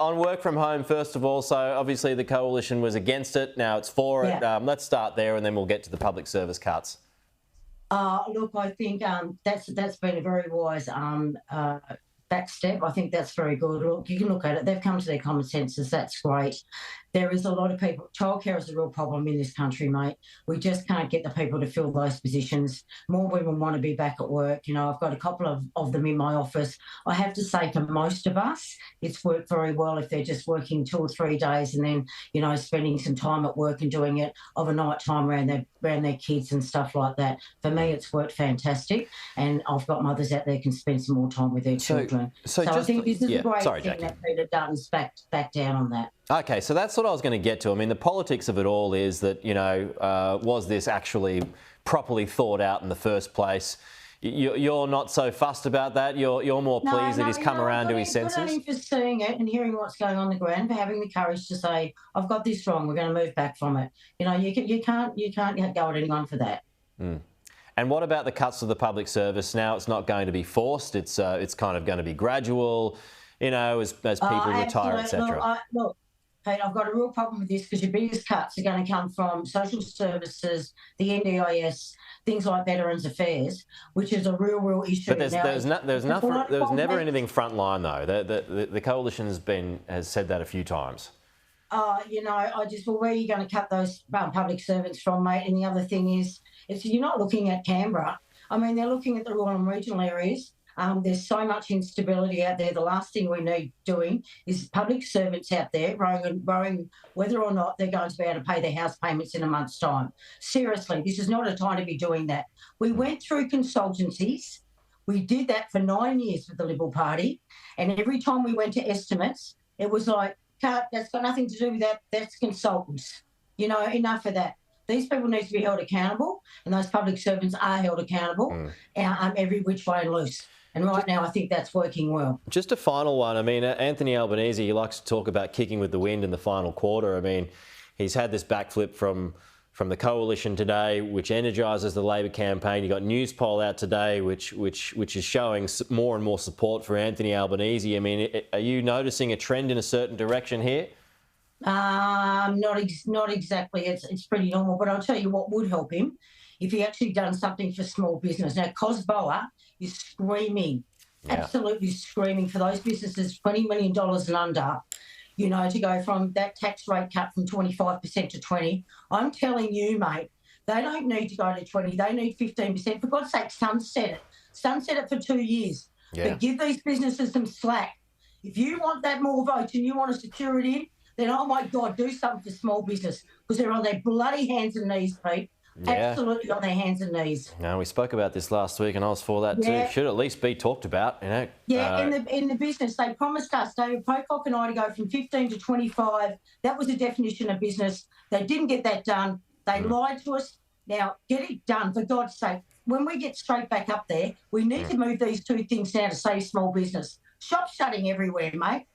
on work from home, first of all, so obviously the Coalition was against it. Now it's for it. Yeah. Let's start there and then we'll get to the public service cuts. Look, I think that's been a very wise back step. I think that's very good. Look, you can look at it. They've come to their common senses. That's great. There is a lot of people. Childcare is a real problem in this country, mate. We just can't get the people to fill those positions. More women want to be back at work. You know, I've got a couple of them in my office. I have to say, for most of us, it's worked very well if they're just working 2 or 3 days and then, you know, spending some time at work and doing it of a night time around their kids and stuff like that. For me, it's worked fantastic, and I've got mothers out there can spend some more time with their children. So I think this is a great thing Jacqui. that Peter Dutton's back down on that. Okay, so that's what I was going to get to. I mean, the politics of it all is that, you know, was this actually properly thought out in the first place? You're not so fussed about that. You're more pleased that he's come around to his senses. Good on him for seeing it and hearing what's going on the ground, for having the courage to say, "I've got this wrong. We're going to move back from it." You know, you can't go at anyone for that. Mm. And what about the cuts to the public service? Now it's not going to be forced. It's kind of going to be gradual. You know, as people retire, etc. Look, Pete, I've got a real problem with this because your biggest cuts are going to come from social services, the NDIS, things like Veterans Affairs, which is a real issue. But there's never anything frontline though. The Coalition has said that a few times. You know, where are you going to cut those public servants from, mate? And the other thing is, you're not looking at Canberra. I mean, they're looking at the rural and regional areas. There's so much instability out there. The last thing we need doing is public servants out there worrying whether or not they're going to be able to pay their house payments in a month's time. Seriously, this is not a time to be doing that. We went through consultancies. We did that for 9 years with the Liberal Party. And every time we went to estimates, it was like, that's got nothing to do with that. That's consultants. You know, enough of that. These people need to be held accountable, and those public servants are held accountable every which way and loose. And right now, I think that's working well. Just a final one. I mean, Anthony Albanese, he likes to talk about kicking with the wind in the final quarter. I mean, he's had this backflip from the Coalition today, which energises the Labor campaign. You got News Poll out today, which is showing more and more support for Anthony Albanese. I mean, are you noticing a trend in a certain direction here? Not exactly. It's pretty normal. But I'll tell you what would help him if he actually done something for small business. Now, COSBOA is screaming, absolutely screaming for those businesses, $20 million and under, you know, to go from that tax rate cut from 25% to 20%. I'm telling you, mate, they don't need to go to 20%. They need 15%. For God's sake, sunset it. Sunset it for 2 years. Yeah. But give these businesses some slack. If you want that more votes and you want to secure it in, then, oh, my God, do something for small business because they're on their bloody hands and knees, Pete. Yeah. Absolutely on their hands and knees. No, we spoke about this last week and I was for that too. Should at least be talked about, you know. Yeah, in the business, they promised us, David Pocock and I, to go from 15 to 25. That was the definition of business. They didn't get that done. They lied to us. Now, get it done, for God's sake. When we get straight back up there, we need to move these two things now to save small business. Shops shutting everywhere, mate.